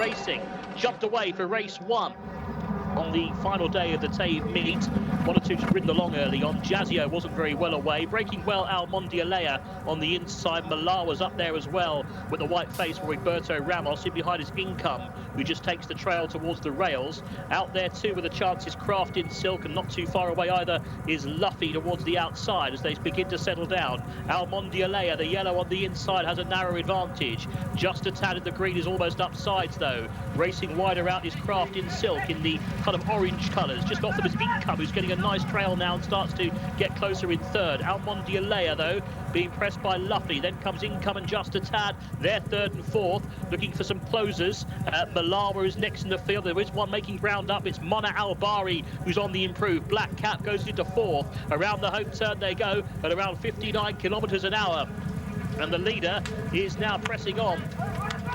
racing. Jumped away for race 1 on the final day of the Taif meet. 1 or 2 just ridden along early on. Jazzio wasn't very well away. Breaking well Al Mondialea on the inside. Millar was up there as well with the white face for Roberto Ramos. In behind his Income, who just takes the trail towards the rails. Out there too with a chance is Craft in Silk, and not too far away either is Luffy towards the outside as they begin to settle down. Al Mondialea, the yellow on the inside, has a narrow advantage. Just a tad in the green is almost upsides though. Racing wider out is Craft in Silk in the kind of orange colours. Just off them is Income, who's getting a nice trail now and starts to get closer in third. Al Mondialea though being pressed by Luffy. Then comes Income and Just a Tad. They're third and fourth, looking for some closers. Malawa is next in the field. There is one making ground up. It's Mona Albari who's on the improve. Black Cap goes into fourth. Around the home turn they go at around 59 kilometres an hour. And the leader is now pressing on.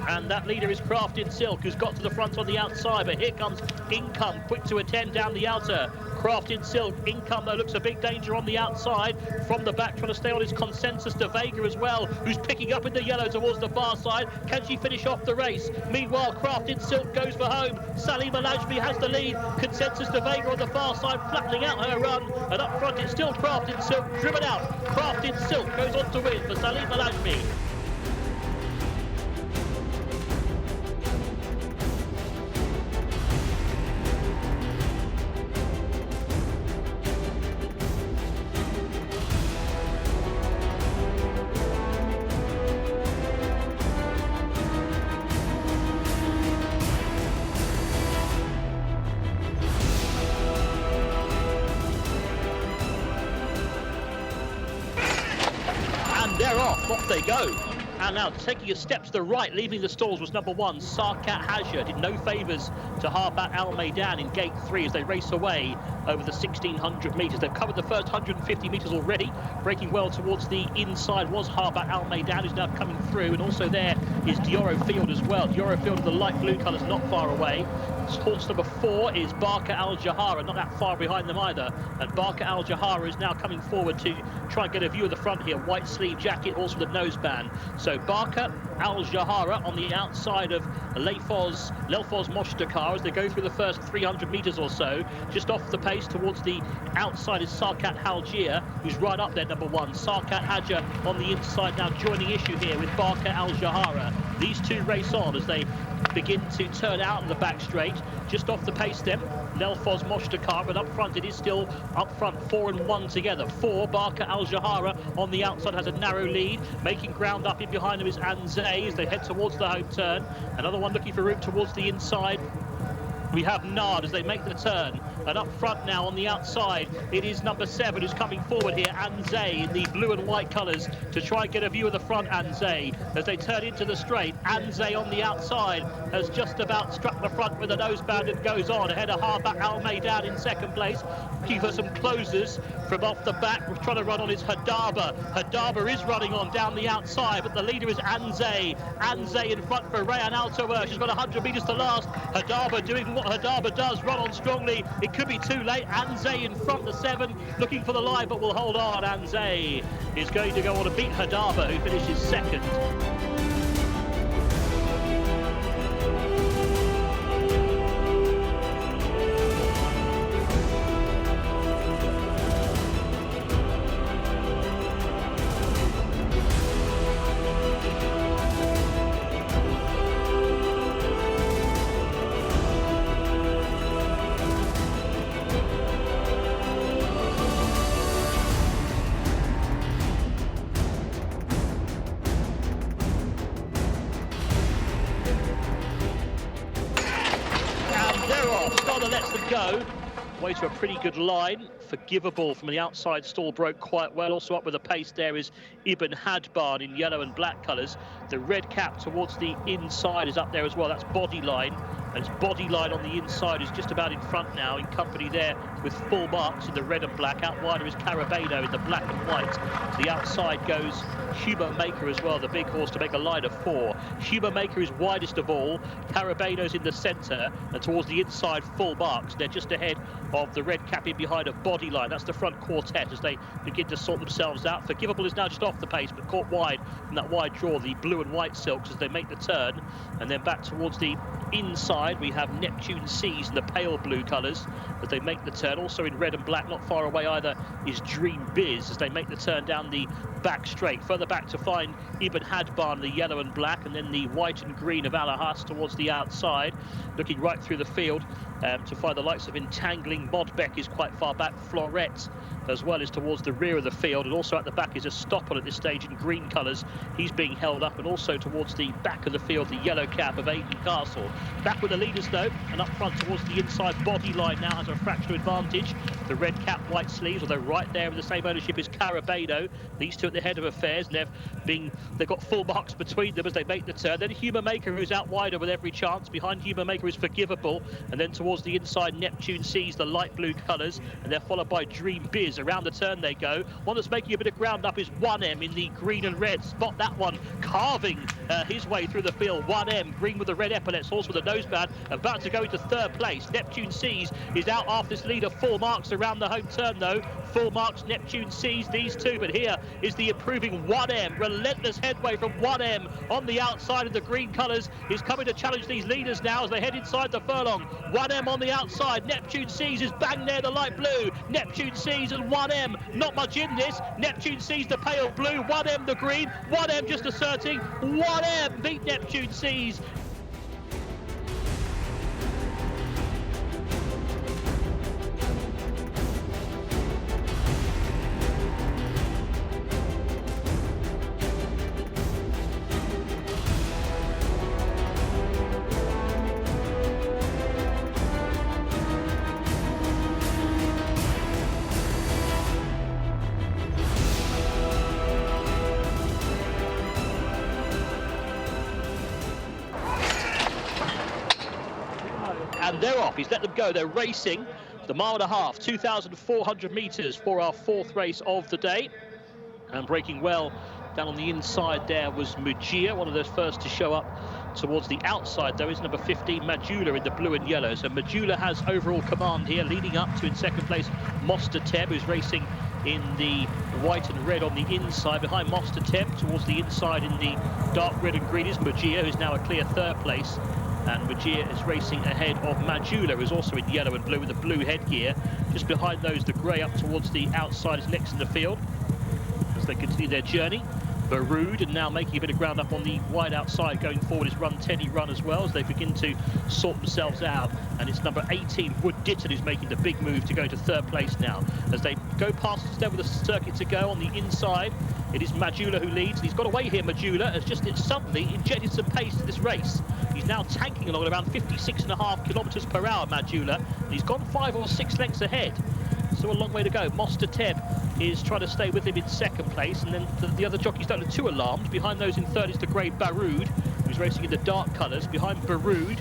And that leader is Craft in Silk, who's got to the front on the outside. But here comes Income, quick to attend down the outer. Craft in Silk. Income, though, looks a big danger on the outside. From the back, trying to stay on his Consensus de Vega as well, who's picking up in the yellow towards the far side. Can she finish off the race? Meanwhile, Craft in Silk goes for home. Salim Alajmi has the lead. Consensus de Vega on the far side, flattening out her run. And up front, it's still Craft in Silk, driven out. Craft in Silk goes on to win for Salim Alajmi. They're off they go. And now taking a step to the right, leaving the stalls, was number 1, Sarkat Haja. Did no favours to Harbat Al Maidan in gate 3 as they race away over the 1,600 metres. They've covered the first 150 metres already. Breaking well towards the inside was Harbat Al Maidan, who's now coming through. And also there is Dioro Field as well. Dioro Field in the light blue colours, not far away. Horse number 4 is Barker Al Jahara, not that far behind them either. And Barker Al Jahara is now coming forward to try and get a view of the front here. White sleeve jacket, horse with a noseband. So Barker Al Jahara on the outside of Lelfoz Moshtakar as they go through the first 300 metres or so. Just off the pace towards the outside is Sarkat Haljir, who's right up there, number 1. Sarkat Haja on the inside now joining issue here with Barker Al Jahara. These two race on as they begin to turn out of the back straight. Just off the pace then, Lelfoz Moshtakar, but up front it is still up front 4 and 1 together. 4, Barker Al Jahara on the outside has a narrow lead. Making ground up in behind them is Anzay as they head towards the home turn. Another one looking for room towards the inside. We have Nard as they make the turn. And up front now on the outside, it is number 7 who's coming forward here, Anzay, in the blue and white colours, to try and get a view of the front, Anzay. As they turn into the straight, Anzay on the outside has just about struck the front with a noseband and goes on. Ahead of Harbat Al Maidan in second place. Looking for some closers from off the back. We're trying to run on is Hadaba. Hadaba is running on down the outside, but the leader is Anzay. Anzay in front for Rayan Altower. She's got 100 metres to last. Hadaba doing what Hadaba does, run on strongly. It could be too late. Anzay in front, the 7, looking for the line, but will hold on. Anzay is going to go on to beat Hadaba, who finishes second. Starter lets them go. Way to a pretty good line. Forgivable from the outside stall, broke quite well. Also up with a pace there is Ibn Hadban in yellow and black colours. The red cap towards the inside is up there as well. That's Bodyline. And its body line on the inside is just about in front now, in company there with full marks in the red and black. Out wider is Carabado in the black and white. To the outside goes Huber Maker as well, the big horse, to make a line of 4. Huber Maker is widest of all. Carabado's in the centre, and towards the inside, full marks. They're just ahead of the red cap in behind a body line. That's the front quartet as they begin to sort themselves out. Forgivable is now just off the pace, but caught wide from that wide draw, the blue and white silks, as they make the turn. And then back towards the inside, we have Neptune Seas in the pale blue colours as they make the turn. Also in red and black, not far away either, is Dream Biz as they make the turn down the back straight. Further back to find Ibn Hadban, the yellow and black, and then the white and green of Alahas towards the outside. Looking right through the field to find the likes of Entangling. Modbeck is quite far back. Florette as well is towards the rear of the field, and also at the back is a Stopple at this stage in green colours. He's being held up, and also towards the back of the field, the yellow cap of Aden Castle. Back with the leaders though, and up front towards the inside body line now has a fractional advantage. The red cap, white sleeves, although right there in the same ownership is Carabado. These two at the head of affairs, and they've got full marks between them as they make the turn. Then Huber Maker, who's out wider with every chance. Behind Huber Maker is Forgivable, and then towards the inside Neptune Seas, the light blue colours, and they're followed by Dream Biz. Around the turn they go. One that's making a bit of ground up is 1M in the green and red. Spot that one, carving his way through the field. 1M, green with the red epaulets, horse with a noseband, about to go into third place. Neptune Seas is out after this leader. Full marks around the home turn though. Full marks, Neptune Seas, these two, but here is the improving 1M. Relentless headway from 1M on the outside of the green colours is coming to challenge these leaders now as they head inside the furlong. 1M on the outside. Neptune Seas is bang there, the light blue. Neptune Seas and 1M, not much in this. Neptune Seas the pale blue, 1M the green. 1M just asserting, 1M beat Neptune Seas. And they're off. He's let them go. They're racing the 1.5 miles, 2,400 metres for our 4th race of the day. And breaking well down on the inside there was Mujia, one of those first to show up. Towards the outside, though, is number 15, Majula, in the blue and yellow. So Majula has overall command here, leading up to, in second place, Mosta Teb, who's racing in the white and red on the inside. Behind Mosta Teb, towards the inside in the dark red and green, is Mujia, who's now a clear third place. And Mujia is racing ahead of Majula, who's also in yellow and blue with the blue headgear. Just behind those, the grey up towards the outside is next in the field as they continue their journey. Baroud, and now making a bit of ground up on the wide outside going forward, is Run Teddy Run as well as they begin to sort themselves out. And it's number 18, Wood Ditton, who's making the big move to go to third place now. As they go past the step with the circuit to go on the inside, it is Majula who leads. He's got away here, Majula, has just suddenly injected some pace to this race. He's now tanking along at around 56.5 kilometres per hour, Majula, and he's gone 5 or 6 lengths ahead. Still a long way to go. Mosta Teb is trying to stay with him in second place, and then the other jockeys don't look too alarmed. Behind those in third is the grey Baroud, who's racing in the dark colours. Behind Baroud,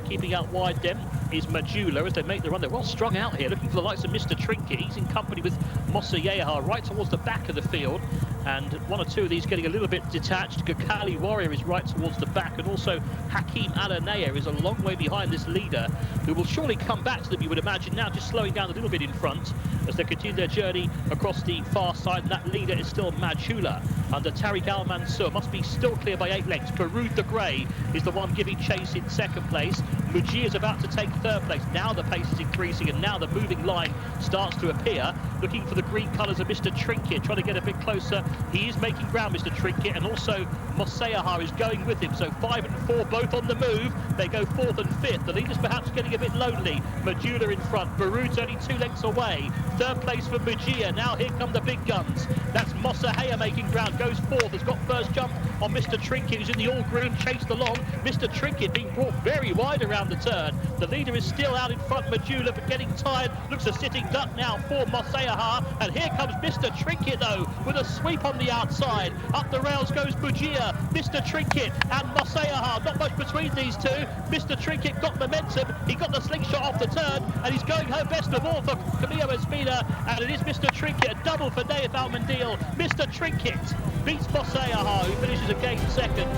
keeping out wide then, is Majula as they make the run. They're well strung out here, looking for the likes of Mr. Trinket. He's in company with Mossa Yeha right towards the back of the field, and one or two of these getting a little bit detached. Gakali Warrior is right towards the back, and also Hakim Alanea is a long way behind this leader, who will surely come back to them, you would imagine, now just slowing down a little bit in front as they continue their journey across the far side. And that leader is still Majula under Tariq Al Mansour, must be still clear by 8 lengths. Baroud the Grey is the one giving chase in second place. Mujia is about to take third place. Now the pace is increasing, and now the moving line starts to appear. Looking for the green colours of Mr. Trinket, trying to get a bit closer. He is making ground, Mr. Trinket, and also Moseahar is going with him. So 5 and 4 both on the move. They go 4th and 5th. The leader's perhaps getting a bit lonely. Majula in front. Baroud's only 2 lengths away. Third place for Mujia. Now here come the big guns. That's Moseahar making ground. Goes 4th. Has got first jump on Mr. Trinket, who's in the all green, chased along. Mr. Trinket being brought very wide around the turn. The leader is still out in front, Majula, but getting tired. Looks a sitting duck now for Moseahar. And here comes Mr. Trinket, though, with a sweep deep on the outside. Up the rails goes Bujia, Mr. Trinket and Mosayaha. Not much between these two. Mr. Trinket got momentum. He got the slingshot off the turn, and he's going home best of all for Camillo Espina. And it is Mr. Trinket, a double for Taif Almendil. Mr. Trinket beats Mosayaha, who finishes a game second.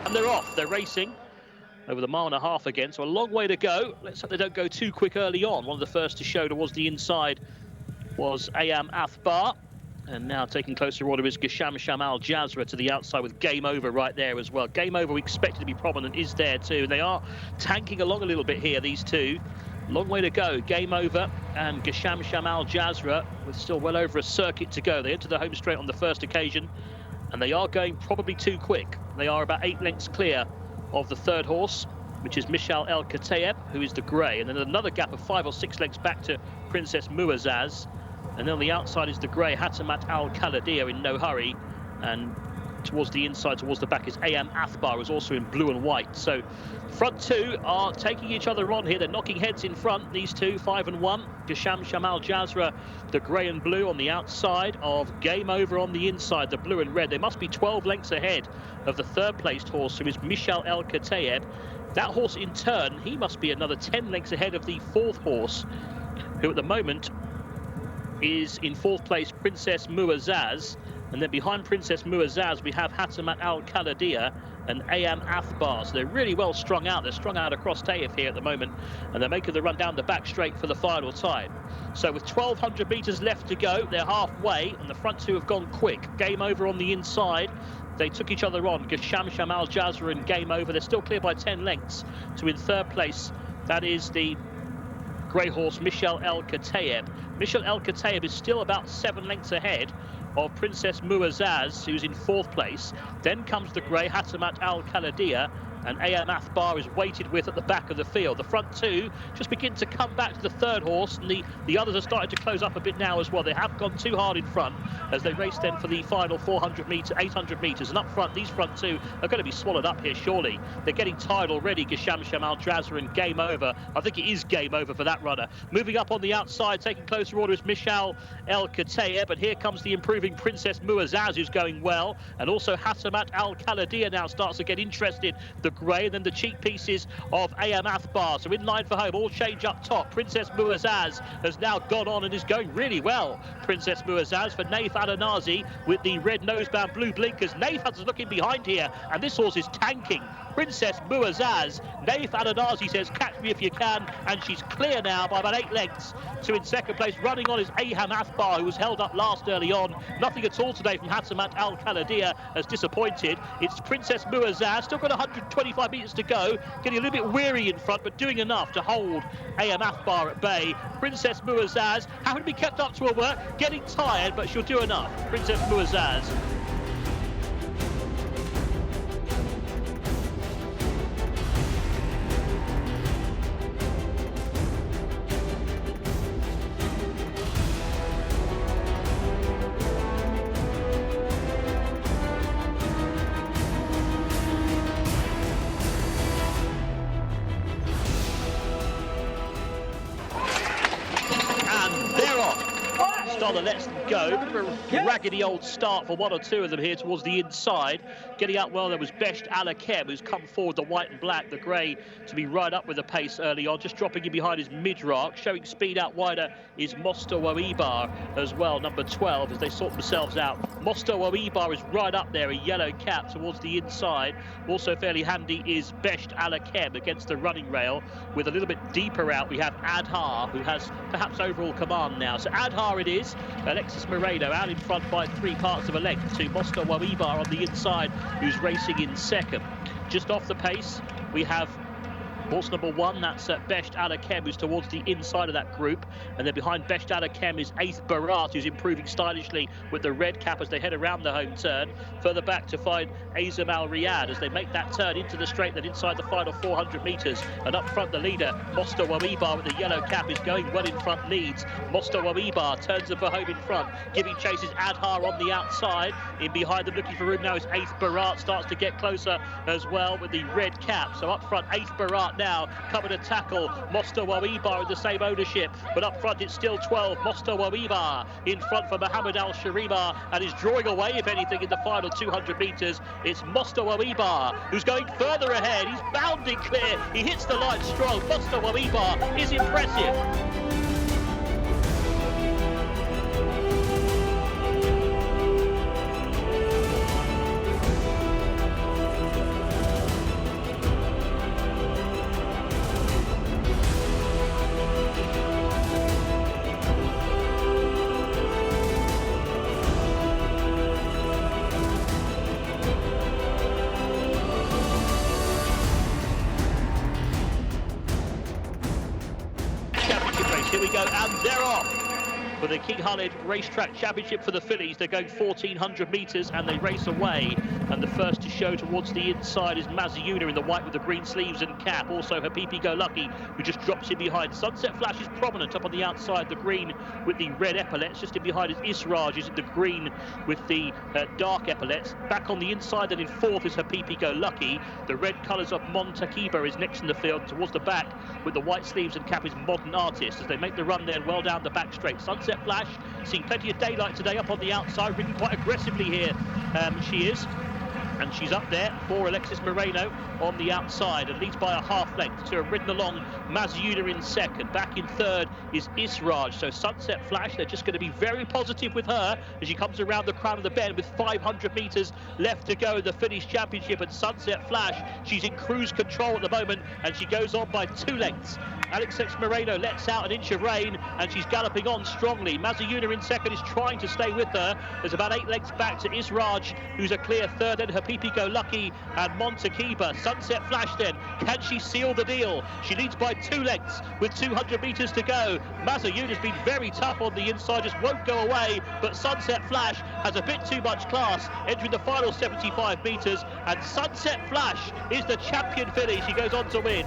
And they're off. They're racing over the 1.5 miles again, so a long way to go. Let's hope they don't go too quick early on. One of the first to show towards the inside was Ayam Athbar, and now taking closer order is Gisham Shamal Jazra to the outside with Game Over right there as well. Game Over, we expected to be prominent, is there too, and they are tanking along a little bit here, these two. Long way to go. Game Over and Gisham Shamal Jazra with still well over a circuit to go. They entered the home straight on the first occasion, and they are going probably too quick. They are about 8 lengths clear of the third horse, which is Michal El Kataeb, who is the grey, and then another gap of 5 or 6 lengths back to Princess Muazzaz, and then on the outside is the grey Hatamat Al Khaladia in no hurry, and towards the inside, towards the back is Ayam Athbar, who's also in blue and white. So front two are taking each other on here. They're knocking heads in front, these two, 5 and 1. Gisham Shamal Jazra, the grey and blue on the outside of Game Over on the inside, the blue and red. They must be 12 lengths ahead of the third placed horse, who is Michal El Kataeb. That horse in turn, he must be another 10 lengths ahead of the fourth horse, who at the moment is in fourth place, Princess Muazzaz. And then behind Princess Muazzaz, we have Hatamat Al Khaladia and Ayam Athbar. So they're really well strung out. They're strung out across Taif here at the moment, and they're making the run down the back straight for the final time. So with 1,200 metres left to go, they're halfway, and the front two have gone quick. Game Over on the inside. They took each other on. Gisham Shamal Jazra and Game Over. They're still clear by 10 lengths to in third place. That is the grey horse Michal El Kataeb. Michal El Kataeb is still about 7 lengths ahead of Princess Muazzaz, who's in fourth place. Then comes the grey Hatamat Al Khaladia, and Ayam Athbar is weighted with at the back of the field. The front two just begin to come back to the third horse, and the others are starting to close up a bit now as well. They have gone too hard in front as they race then for the final 400 metres, 800 metres. And up front, these front two are going to be swallowed up here, surely. They're getting tired already, Gisham Shamal Jazra and Game Over. I think it is Game Over for that runner. Moving up on the outside, taking closer order is Michal El Kataeb, but here comes the improving Princess Muazzaz, who's going well. And also Hatamat Al Khaladia now starts to get interested. The grey, and then the cheek pieces of Ayam Athbar. So in line for home, all change up top. Princess Muazzaz has now gone on and is going really well. Princess Muazzaz for Taif Adanazi with the red noseband, blue blinkers. Taif is looking behind here, and this horse is tanking. Princess Muazzaz, Taif Adanazi says, catch me if you can, and she's clear now by about 8 lengths to in second place. Running on is Ayam Athbar, who was held up last early on. Nothing at all today from Hatamat Al Khaladia, as disappointed. It's Princess Muazzaz, still got 125 metres to go, getting a little bit weary in front, but doing enough to hold Ayam Athbar at bay. Princess Muazzaz having to be kept up to her work, getting tired, but she'll do enough. Princess Muazzaz. Stoller lets them go. Bit of a raggedy old start for one or two of them here towards the inside. Getting out well, there was Besht Alakem, who's come forward, the white and black, the grey, to be right up with the pace early on. Just dropping in behind his mid-rock. Showing speed out wider is Mosto Oibar as well, number 12, as they sort themselves out. Mosto Oibar is right up there, a yellow cap towards the inside. Also fairly handy is Besht Alakem against the running rail. With a little bit deeper out, we have Adhar, who has perhaps overall command now. So Adhar it is. Alexis Moreno out in front by 3 parts of a length to Mosto Oibar on the inside, who's racing in second. Just off the pace, we have Horse number 1, that's Besht Alakem, who's towards the inside of that group. And then behind Besht Alakem is Eighth Barat, who's improving stylishly with the red cap as they head around the home turn. Further back to find Azam Al Riyad as they make that turn into the straight, then inside the final 400 metres. And up front, the leader, Mosta Wawibar, with the yellow cap, is going well in front, leads. Mosta Wawibar turns them for home in front, giving chase is Adhar on the outside. In behind them, looking for room now is Eighth Barat, starts to get closer as well with the red cap. So up front, Eighth Barat now coming to tackle Mosta Wawibar in the same ownership, but up front it's still 12. Mosta Wawibar in front for Mohammed Al Sharima, and is drawing away, if anything, in the final 200 metres. It's Mosta Wawibar who's going further ahead. He's bounding clear, he hits the line strong. Mosta Wawibar is impressive. Here we go, and they're off for the King Khalid Racetrack Championship for the fillies. They're going 1,400 metres and they race away. And the first to show towards the inside is Mazayuna in the white with the green sleeves and cap. Also Habibi Go Lucky, who just drops in behind. Sunset Flash is prominent up on the outside, the green with the red epaulets. Just in behind is Israj, is in the green with the dark epaulets. Back on the inside, and in fourth is Habibi Go Lucky. The red colours of Montakiba is next in the field. Towards the back with the white sleeves and cap is Modern Artist as they make the run then well down the back straight. Sunset Flash seeing plenty of daylight today up on the outside, ridden quite aggressively here. She is. And she's up there for Alexis Moreno on the outside and leads by a half length. To have ridden along Mazayuna in second. Back in third is Israj. So Sunset Flash, they're just going to be very positive with her as she comes around the crown of the bend with 500 metres left to go in the Finnish Championship. And Sunset Flash, she's in cruise control at the moment and she goes on by 2 lengths. Alexis Moreno lets out an inch of rain and she's galloping on strongly. Mazayuna in second is trying to stay with her. There's about 8 lengths back to Israj, who's a clear third, then Habibi Go Lucky and Montakiba. Sunset Flash then, can she seal the deal? She leads by 2 lengths with 200 metres to go. Mazayuna's been very tough on the inside, just won't go away, but Sunset Flash has a bit too much class, entering the final 75 metres, and Sunset Flash is the champion filly. She goes on to win.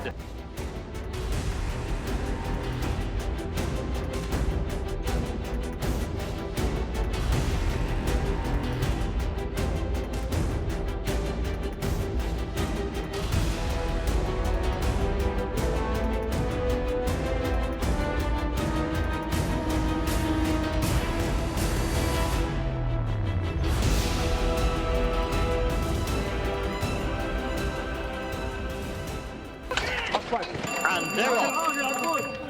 And they're off.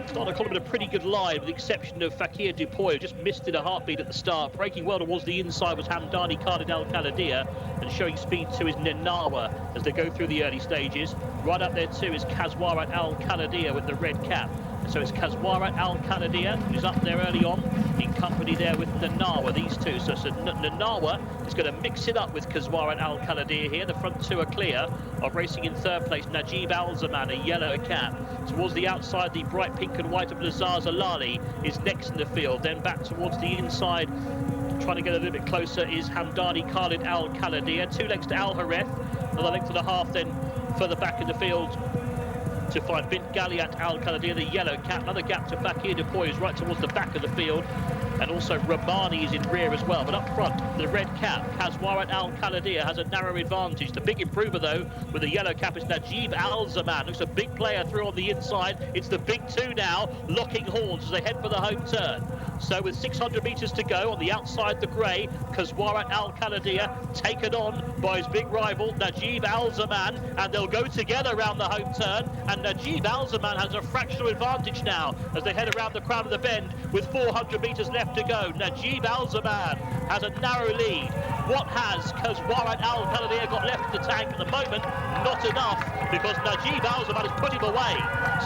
Starting to call it a pretty good line, with the exception of Fakir Dupoy, who just missed in a heartbeat at the start. Breaking well towards the inside was Hamdani Khalid Al Khaladia, and showing speed too is Nenawa as they go through the early stages. Right up there too is Kazwarat Al Khaladia with the red cap. So it's Kazwarat Al Khaladia who's up there early on, in company there with Nenawa, these two. So Nenawa is going to mix it up with Kazwarat Al Khaladia here. The front two are clear of racing in third place. Najib Al Zaman, a yellow cap. Towards the outside, the bright pink and white of Lazar Zalali is next in the field. Then back towards the inside, trying to get a little bit closer, is Hamdani Khalid Al Khaladia. 2 lengths to Al Hareth, another length and a half then further back in the field to find Bint Galiat Al Khaladia, the yellow cap. Another gap to Fakir Dupoy, who's right towards the back of the field. And also Ramani is in rear as well. But up front, the red cap, Kazwarat Al Khaladia, has a narrow advantage. The big improver, though, with the yellow cap is Najib Al Zaman. Looks a big player through on the inside. It's the big two now, locking horns as they head for the home turn. So with 600 metres to go on the outside, the grey, Kazwarat Al Khaladia taken on by his big rival, Najib Al Zaman, and they'll go together around the home turn. And Najib Al Zaman has a fractional advantage now as they head around the crown of the bend with 400 metres left to go. Najib Al Zaman has a narrow lead. What has Kazwarat Al Khaladia got left in the tank at the moment? Not enough, because Najib Al Zaman is putting him away.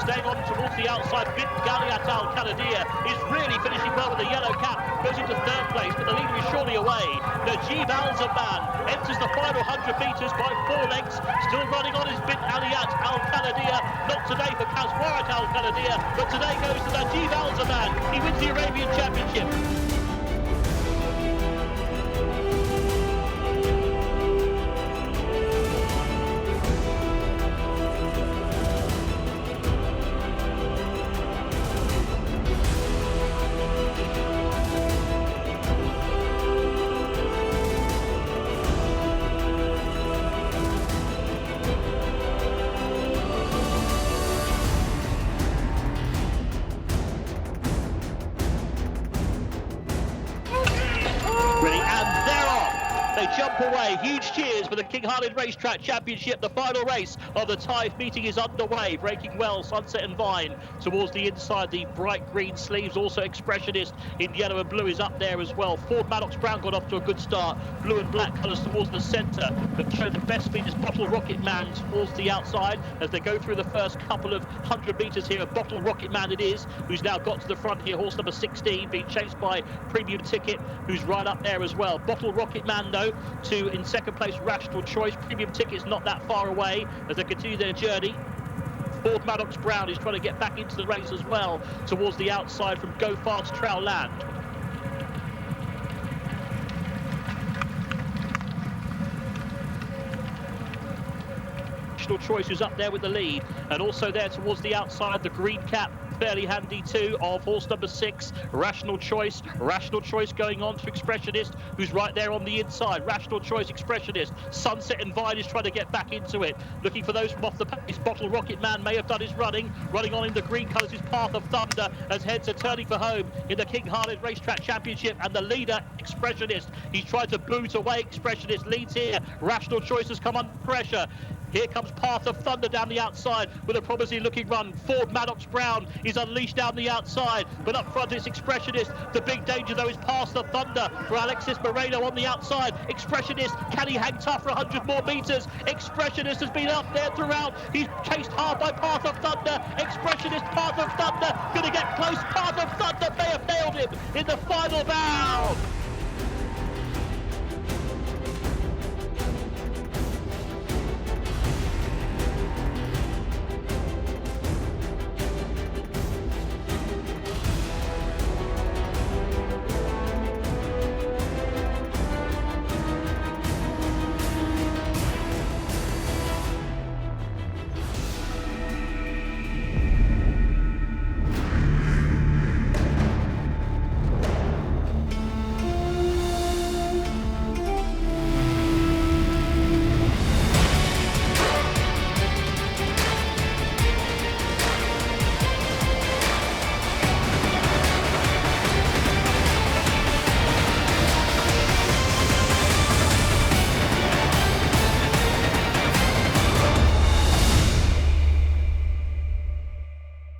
Staying on towards the outside, Bint Galiat Al Khaladia is really finishing well with the yellow cap, goes into third place, but the leader is surely away. Najib Al Zaman enters the final final 100 metres by 4 lengths. Still running on his Bint Aliyat Al Khaladia. Not today for Kaswarat Al Khaladia, but today goes to Najib Al Zaman. He wins the Arabian Championship. Ready, and they're off. They jump away. Huge cheers for the King Khalid Racetrack Championship. The final race of the Taif meeting is underway. Breaking well, Sunset and Vine towards the inside. The bright green sleeves, also Expressionist in yellow and blue is up there as well. Ford Maddox Brown got off to a good start. Blue and black colours towards the centre. But show the best speed is Bottle Rocket Man towards the outside as they go through the first couple of 100 metres here. Bottle Rocket Man it is, who's now got to the front here. Horse number 16 being chased by Premium Ticket, who's right up there as well. Bottle Rocket Man, though, to in second place Rational Choice. Premium Ticket's not that far away as they continue their journey. Ford Maddox Brown is trying to get back into the race as well towards the outside from Go Fast Trail Land. Rational Choice who's up there with the lead, and also there towards the outside the green cap fairly handy too of horse number 6, Rational Choice. Rational Choice going on to Expressionist, who's right there on the inside. Rational Choice, Expressionist. Sunset and Vine is trying to get back into it. Looking for those from off the pace. Bottle Rocket Man may have done his running. Running on in the green colours is Path of Thunder as heads are turning for home in the King Khalid Racetrack Championship. And the leader, Expressionist. He's tried to boot away. Expressionist leads here. Rational Choice has come under pressure. Here comes Path of Thunder down the outside with a promising looking run. Ford Maddox Brown is unleashed down the outside, but up front it's Expressionist. The big danger though is Path of Thunder for Alexis Moreno on the outside. Expressionist, can he hang tough for 100 more metres? Expressionist has been up there throughout. He's chased hard by Path of Thunder. Expressionist, Path of Thunder, going to get close. Path of Thunder may have nailed him in the final bound.